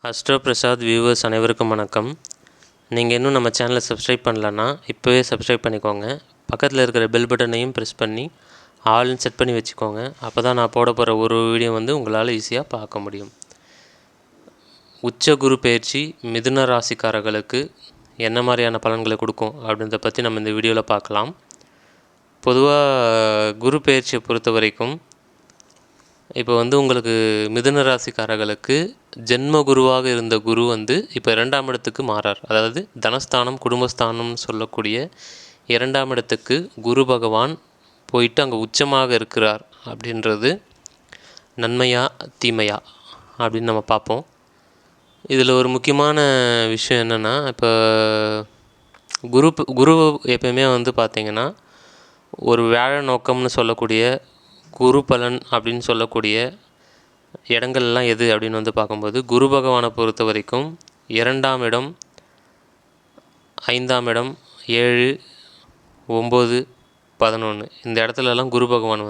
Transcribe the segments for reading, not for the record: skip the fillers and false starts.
Astro Prasad viewers அனைவருக்கும் வணக்கம். நீங்கள் இன்னும் நம்ம சேனலை சப்ஸ்கிரைப் பண்ணலன்னா இப்போவே சப்ஸ்கிரைப் பண்ணிக்கோங்க. பக்கத்தில் இருக்கிற பெல் பட்டனையும் ப்ரெஸ் பண்ணி ஆல்னு செட் பண்ணி வச்சுக்கோங்க. அப்போ தான் நான் போட போகிற ஒரு வீடியோ உங்களால் ஈஸியாக பார்க்க முடியும். உச்ச குரு பயிற்சி மிதுன ராசிக்காரர்களுக்கு என்ன மாதிரியான பலன்களை கொடுக்கும் அப்படின்றத பற்றி நம்ம இந்த வீடியோவில் பார்க்கலாம். பொதுவாக குரு பயிற்சியை பொறுத்த வரைக்கும் இப்போ உங்களுக்கு மிதுன ராசிக்காரர்களுக்கு ஜென்ம குருவாக இருந்த குரு இப்போ 2ஆம் இடத்துக்கு மாறார். அதாவது தனஸ்தானம் குடும்பஸ்தானம்னு சொல்லக்கூடிய 2ஆம் இடத்துக்கு குரு பகவான் போயிட்டு அங்கே உச்சமாக இருக்கிறார். அப்படின்றது நன்மையா தீமையா அப்படின்னு நம்ம பார்ப்போம். இதில் ஒரு முக்கியமான விஷயம் என்னென்னா, இப்போ குரு எப்பயுமே பார்த்திங்கன்னா ஒரு வேழ நோக்கம்னு சொல்லக்கூடிய குரு பலன் அப்படின்னு சொல்லக்கூடிய இடங்கள்லாம் எது அப்படின்னு பார்க்கும்போது, குரு பகவானை பொறுத்த வரைக்கும் 2ஆம் இடம், 5ஆம் இடம், 7, 9, 11 இந்த இடத்துலலாம் குரு பகவான்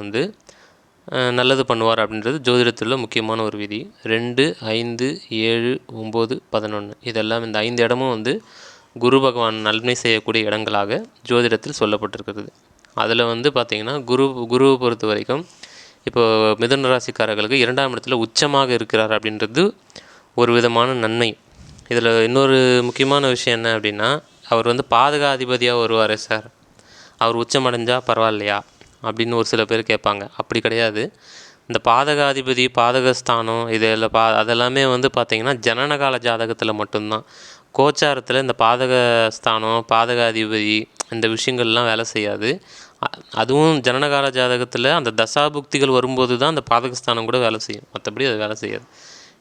நல்லது பண்ணுவார் அப்படின்றது ஜோதிடத்தில் முக்கியமான ஒரு விதி. 2, 5, 7, 9, 11 இதெல்லாம் இந்த 5 இடமும் குரு பகவான் நன்மை செய்யக்கூடிய இடங்களாக ஜோதிடத்தில் சொல்லப்பட்டிருக்கிறது. அதில் பார்த்திங்கன்னா குருவை பொறுத்த வரைக்கும் இப்போது மிதுன ராசிக்காரர்களுக்கு 2ஆம் இடத்துல உச்சமாக இருக்கிறார் அப்படின்றது ஒரு விதமான நன்மை. இதில் இன்னொரு முக்கியமான விஷயம் என்ன அப்படின்னா, அவர் பாதகாதிபதியாக வருவார் சார், அவர் உச்சமடைஞ்சால் பரவாயில்லையா அப்படின்னு ஒரு சில பேர் கேட்பாங்க. அப்படி கிடையாது. இந்த பாதகாதிபதி பாதகஸ்தானம் அதெல்லாமே பார்த்திங்கன்னா ஜனனகால ஜாதகத்தில் மட்டும்தான். கோச்சாரத்தில் இந்த பாதகஸ்தானம் பாதகாதிபதி இந்த விஷயங்கள்லாம் வேலை செய்யாது. அதுவும் ஜனனகால ஜாதகத்தில் அந்த தசாபுக்திகள் வரும்போது தான் அந்த பாதகஸ்தானம் கூட வேலை செய்யும், மற்றபடி அது வேலை செய்யாது.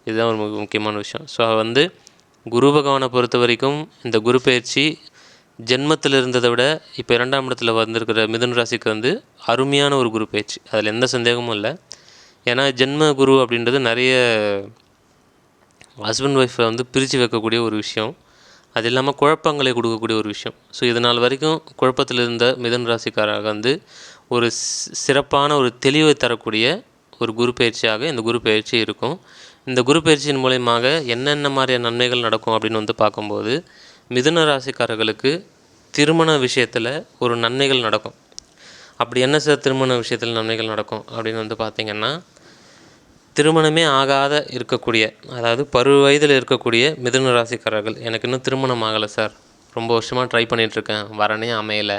இதுதான் ஒரு முக்கியமான விஷயம். ஸோ குரு பகவானை பொறுத்த வரைக்கும் இந்த குரு பயிற்சி ஜென்மத்தில் இருந்ததை விட இப்போ 2ஆம் இடத்துல வந்திருக்கிற மிதுன ராசிக்கு அருமையான ஒரு குரு பயிற்சி, அதில் எந்த சந்தேகமும் இல்லை. ஏன்னா ஜென்ம குரு அப்படின்றது நிறைய ஹஸ்பண்ட் ஒய்ஃபை பிரித்து வைக்கக்கூடிய ஒரு விஷயம். அது இல்லாமல் குழப்பங்களை கொடுக்கக்கூடிய ஒரு விஷயம். ஸோ இதனால் வரைக்கும் குழப்பத்தில் இருந்த மிதுன ராசிக்காரராக ஒரு சிறப்பான ஒரு தெளிவை தரக்கூடிய ஒரு குரு பயிற்சியாக இந்த குரு பயிற்சி இருக்கும். இந்த குரு பயிற்சியின் மூலயமாக என்னென்ன மாதிரியான நன்மைகள் நடக்கும் அப்படின்னு பார்க்கும்போது, மிதுன ராசிக்காரர்களுக்கு திருமண விஷயத்தில் ஒரு நன்மைகள் நடக்கும். அப்படி என்ன சார் திருமண விஷயத்தில் நன்மைகள் நடக்கும் அப்படின்னு பார்த்திங்கன்னா, திருமணமே ஆகாத இருக்கக்கூடிய, அதாவது பருவ வயதில் இருக்கக்கூடிய மிதுன ராசிக்காரர்கள், எனக்கு இன்னும் திருமணம் ஆகலை சார், ரொம்ப வருஷமாக ட்ரை பண்ணிகிட்ருக்கேன், வரனே அமையலை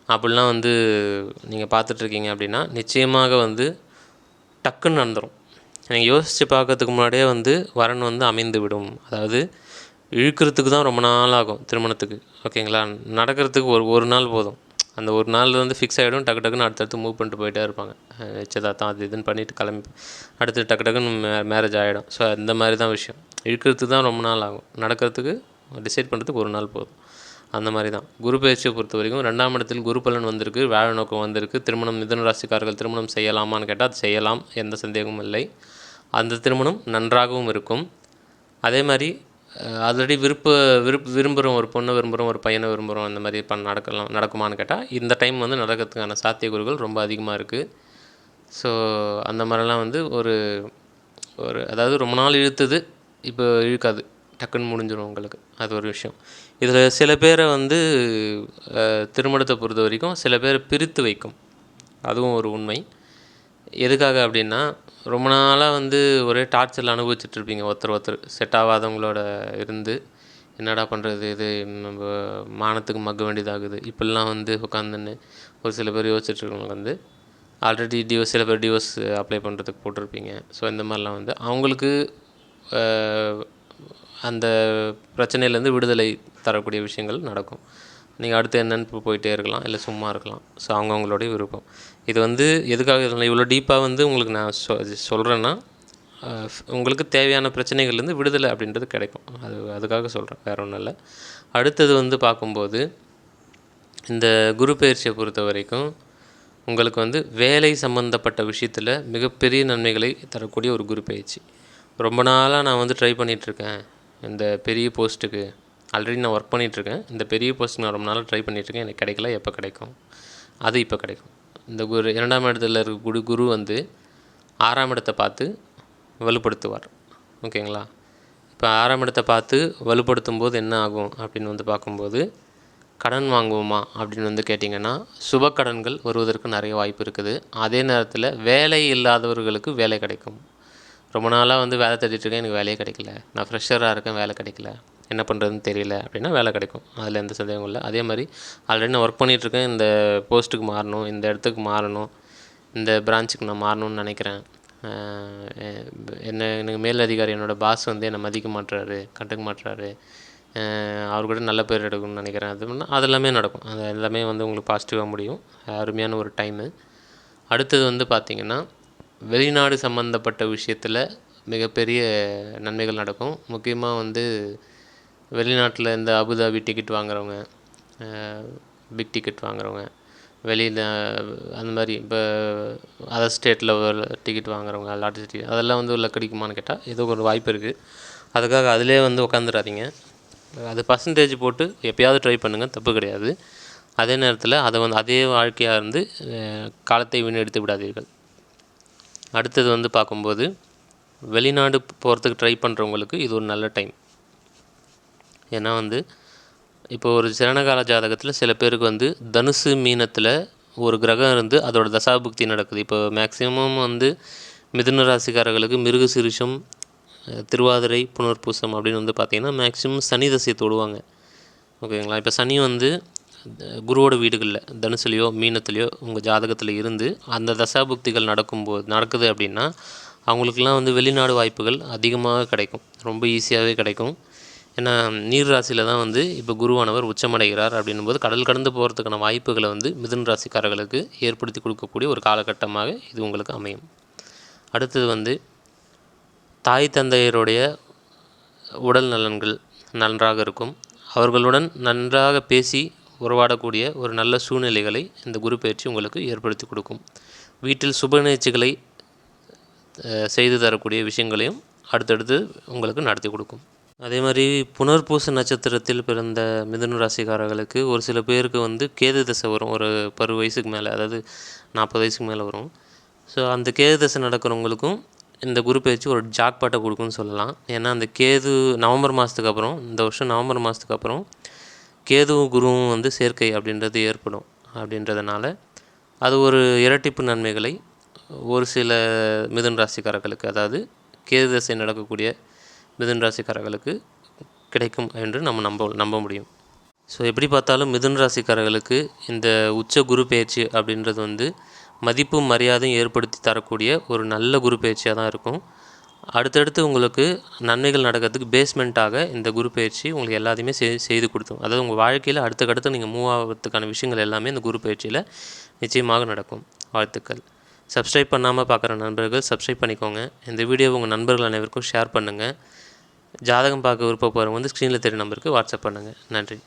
அப்படிலாம் நீங்கள் பார்த்துட்ருக்கீங்க அப்படின்னா நிச்சயமாக டக்குன்னு நடந்துடும். நீங்கள் யோசித்து பார்க்கறதுக்கு முன்னாடியே வரன் அமைந்து விடும். அதாவது இழுக்கிறதுக்கு தான் ரொம்ப நாள் ஆகும் திருமணத்துக்கு, ஓகேங்களா? நடக்கிறதுக்கு ஒரு நாள் போதும். அந்த ஒரு நாள் ஃபிக்ஸ் ஆகிடும். டக்குன்னு அடுத்தடுத்து மூவ் பண்ணிட்டு போயிட்டே இருப்பாங்க. நிச்சயதார்த்தம் அது இதுன்னு பண்ணிவிட்டு கிளம்பி அடுத்து டக்குன்னு மேரேஜ் ஆகிடும். ஸோ இந்த மாதிரி தான் விஷயம். இழுக்கிறதுக்கு தான் ரொம்ப நாள் ஆகும், நடக்கிறதுக்கு டிசைட் பண்ணுறதுக்கு ஒரு நாள் போதும். அந்த மாதிரி தான் குரு பயிற்சியை பொறுத்த வரைக்கும் 2ஆம் இடத்தில் குரு பலன் வந்திருக்கு, வேழ நோக்கம் வந்திருக்கு. திருமணம் மிதுன ராசிக்காரர்கள் திருமணம் செய்யலாமான்னு கேட்டால் அது செய்யலாம், எந்த சந்தேகமும் இல்லை. அந்த திருமணம் நன்றாகவும் இருக்கும். அதே மாதிரி ஆல்ரெடி விரும்புகிறோம், ஒரு பொண்ணை விரும்புகிறோம், ஒரு பையனை விரும்புகிறோம், அந்த மாதிரி நடக்குமான்னு கேட்டால் இந்த டைம் நடக்கிறதுக்கான சாத்தியக்கூறுகள் ரொம்ப அதிகமாக இருக்குது. ஸோ அந்த மாதிரிலாம் ஒரு அதாவது ரொம்ப நாள் இழுத்தது இப்போ இழுக்காது, டக்குன்னு முடிஞ்சிடும் உங்களுக்கு. அது ஒரு விஷயம். இதில் சில பேரை திருமணத்தை பொறுத்த வரைக்கும் சில பேரை பிரித்து வைக்கும், அதுவும் ஒரு உண்மை. எதுக்காக அப்படின்னா, ரொம்ப நாளாக ஒரே டார்ச்சரில் அனுபவிச்சுட்ருப்பீங்க, ஒருத்தர் செட் ஆகாதவங்களோட என்னடா பண்ணுறது, இது நம்ம மானத்துக்கு மக்க வேண்டியதாகுது இப்படிலாம் உட்காந்துன்னு ஒரு சில பேர் யோசிச்சுட்ருக்கவங்க ஆல்ரெடி சில பேர் டிவோர்ஸ் அப்ளை பண்ணுறதுக்கு போட்டிருப்பீங்க. ஸோ இந்த மாதிரிலாம் அவங்களுக்கு அந்த பிரச்சனையிலேருந்து விடுதலை தரக்கூடிய விஷயங்கள் நடக்கும். நீங்கள் அடுத்து என்னென்னு போயிட்டே இருக்கலாம், இல்லை சும்மா இருக்கலாம். ஸோ அவங்கவுங்களுடைய விருப்பம். இது எதுக்காக இவ்வளோ டீப்பாக உங்களுக்கு நான் சொல்கிறேன்னா, உங்களுக்கு தேவையான பிரச்சனைகள்லேருந்து விடுதலை அப்படின்றது கிடைக்கும். அதுக்காக சொல்கிறேன், வேறு ஒன்றும் இல்லை. அடுத்தது பார்க்கும்போது, இந்த குரு பயிற்சியை பொறுத்த வரைக்கும் உங்களுக்கு வேலை சம்மந்தப்பட்ட விஷயத்தில் மிகப்பெரிய நன்மைகளை தரக்கூடிய ஒரு குரு பயிற்சி. ரொம்ப நாளாக நான் ட்ரை பண்ணிகிட்ருக்கேன் இந்த பெரிய போஸ்ட்டுக்கு, ஆல்ரெடி நான் ஒர்க் பண்ணிகிட்ருக்கேன், இந்த பெரிய போஸ்ட்டுக்கு நான் ரொம்ப நாளாக ட்ரை பண்ணிகிட்ருக்கேன், எனக்கு கிடைக்கல, எப்போ கிடைக்கும்? அது இப்போ கிடைக்கும். இந்த 2ஆம் இடத்துல இருக்க குரு 6ஆம் இடத்தை பார்த்து வலுப்படுத்துவார், ஓகேங்களா? இப்போ 6ஆம் இடத்தை பார்த்து வலுப்படுத்தும் போது என்ன ஆகும் அப்படின்னு வந்து பார்க்கும்போது, கடன் வாங்குவோமா அப்படின்னு வந்து கேட்டிங்கன்னா, சுப கடன்கள் வருவதற்கு நிறைய வாய்ப்பு இருக்குது. அதே நேரத்தில் வேலை இல்லாதவர்களுக்கு வேலை கிடைக்கும். ரொம்ப நாளாக வந்து வேலை தேடிட்டுருக்கேன், எனக்கு வேலையே கிடைக்கல, நான் ஃப்ரெஷராக இருக்கேன், வேலை கிடைக்கல, என்ன பண்ணுறதுன்னு தெரியல அப்படின்னா வேலை கிடைக்கும். அதில் எந்த சந்தேகமும் இல்லை. அதே மாதிரி ஆல்ரெடி நான் ஒர்க் பண்ணிகிட்ருக்கேன், இந்த போஸ்ட்டுக்கு மாறணும், இந்த இடத்துக்கு மாறணும், இந்த பிரான்ச்சுக்கு நான் மாறணும்னு நினைக்கிறேன், எனக்கு மேலதிகாரி என்னோடய பாஸ் வந்து என்னை மதிக்க மாட்டுறாரு, கண்டுக்க மாட்டுறாரு, அவர்கிட்ட நல்ல பேர் எடுக்கணும்னு நினைக்கிறேன், அது எல்லாமே நடக்கும். அது எல்லாமே வந்து உங்களுக்கு பாசிட்டிவாக முடியும். அருமையான ஒரு டைமு. அடுத்தது வந்து பார்த்திங்கன்னா, வெளிநாடு சம்மந்தப்பட்ட விஷயத்தில் மிகப்பெரிய நன்மைகள் நடக்கும். முக்கியமாக வந்து வெளிநாட்டில் இந்த அபுதாபி டிக்கெட் வாங்குறவங்க, பிக் டிக்கெட் வாங்குறவங்க, வெளியில் அந்த மாதிரி இப்போ அதர் ஸ்டேட்டில் டிக்கெட் வாங்குறவங்க, லாட்ரி டிக்கெட் அதெல்லாம் வந்து உள்ள கிடைக்குமான்னு கேட்டால் ஏதோ ஒரு வாய்ப்பு இருக்குது. அதுக்காக அதிலே வந்து உட்காந்துடாதீங்க. அது பர்சன்டேஜ் போட்டு எப்போயாவது ட்ரை பண்ணுங்கள், தப்பு கிடையாது. அதே நேரத்தில் அதை வந்து அதே வாழ்க்கையாக இருந்து காலத்தை வீணடித்து விடாதீர்கள். அடுத்தது வந்து பார்க்கும்போது, வெளிநாடு போகிறதுக்கு ட்ரை பண்ணுறவங்களுக்கு இது ஒரு நல்ல டைம். ஏன்னா வந்து இப்போ ஒரு ஜனனகால ஜாதகத்தில் சில பேருக்கு வந்து தனுசு மீனத்தில் ஒரு கிரகம் இருந்து அதோட தசாபுக்தி நடக்குது. இப்போ மேக்ஸிமம் வந்து மிதுன ராசிக்காரர்களுக்கு மிருகசீரிஷம், திருவாதிரை, புனர்பூசம் அப்படின்னு வந்து பார்த்திங்கன்னா மேக்ஸிமம் சனி தசையை தொடுவாங்க. ஓகேங்களா? இப்போ சனி வந்து குருவோட வீடுகளில் தனுசுலையோ மீனத்துலேயோ உங்கள் ஜாதகத்தில் இருந்து அந்த தசாபுக்திகள் நடக்குது அப்படின்னா அவங்களுக்கெல்லாம் வந்து வெளிநாடு வாய்ப்புகள் அதிகமாக கிடைக்கும், ரொம்ப ஈஸியாகவே கிடைக்கும். ஏன்னா நீர் ராசியில் தான் வந்து இப்போ குருவானவர் உச்சமடைகிறார் அப்படின்னும் போது கடல் கடந்து போகிறதுக்கான வாய்ப்புகளை வந்து மிதுன ராசிக்காரர்களுக்கு ஏற்படுத்தி கொடுக்கக்கூடிய ஒரு காலகட்டமாக இது உங்களுக்கு அமையும். அடுத்தது வந்து தாய் தந்தையருடைய உடல் நலன்கள் நன்றாக இருக்கும். அவர்களுடன் நன்றாக பேசி உறவாடக்கூடிய ஒரு நல்ல சூழ்நிலைகளை இந்த குரு பயிற்சி உங்களுக்கு ஏற்படுத்தி கொடுக்கும். வீட்டில் சுப நிகழ்ச்சிகளை செய்து தரக்கூடிய விஷயங்களையும் அடுத்தடுத்து உங்களுக்கு நடத்தி கொடுக்கும். அதே மாதிரி புனர்பூச நட்சத்திரத்தில் பிறந்த மிதுன ராசிக்காரர்களுக்கு ஒரு சில பேருக்கு வந்து கேது தசை வரும். ஒரு 10 வயசுக்கு மேலே, அதாவது 40 வயசுக்கு மேலே வரும். ஸோ அந்த கேது தசை நடக்கிறவங்களுக்கும் இந்த குரு பயிற்சி ஒரு ஜாக்பாட்டை கொடுக்குன்னு சொல்லலாம். ஏன்னா அந்த கேது நவம்பர் மாதத்துக்கு அப்புறம், இந்த வருஷம் நவம்பர் மாதத்துக்கு அப்புறம் கேதுவும் குருவும் வந்து சேர்க்கை அப்படின்றது ஏற்படும். அப்படின்றதுனால அது ஒரு இரட்டிப்பு நன்மைகளை ஒரு சில மிதுன ராசிக்காரர்களுக்கு, அதாவது கேது தசை நடக்கக்கூடிய மிதுன ராசிக்காரர்களுக்கு கிடைக்கும் என்று நம்ம நம்ப முடியும். ஸோ எப்படி பார்த்தாலும் மிதுன ராசிக்காரர்களுக்கு இந்த உச்ச குரு பயிற்சி அப்படின்றது வந்து மதிப்பும் மரியாதையும் ஏற்படுத்தி தரக்கூடிய ஒரு நல்ல குரு பயிற்சியாக தான் இருக்கும். அடுத்தடுத்து உங்களுக்கு நன்மைகள் நடக்கிறதுக்கு பேஸ்மெண்ட்டாக இந்த குரு பயிற்சி உங்களுக்கு எல்லாத்தையுமே செய்து கொடுத்துரும். அதாவது உங்கள் வாழ்க்கையில் அடுத்தடுத்து நீங்கள் மூவ் ஆகிறதுக்கான விஷயங்கள் எல்லாமே இந்த குரு பயிற்சியில் நிச்சயமாக நடக்கும். வாழ்த்துக்கள். சப்ஸ்கிரைப் பண்ணாமல் பார்க்குற நண்பர்கள் சப்ஸ்கிரைப் பண்ணிக்கோங்க. இந்த வீடியோவை உங்கள் நண்பர்கள் அனைவருக்கும் ஷேர் பண்ணுங்கள். ஜாதகம் பார்க்க விருப்பப்படுறவங்க வந்து ஸ்க்ரீனில் தெரியும் நம்பருக்கு வாட்ஸ்அப் பண்ணுங்கள். நன்றி.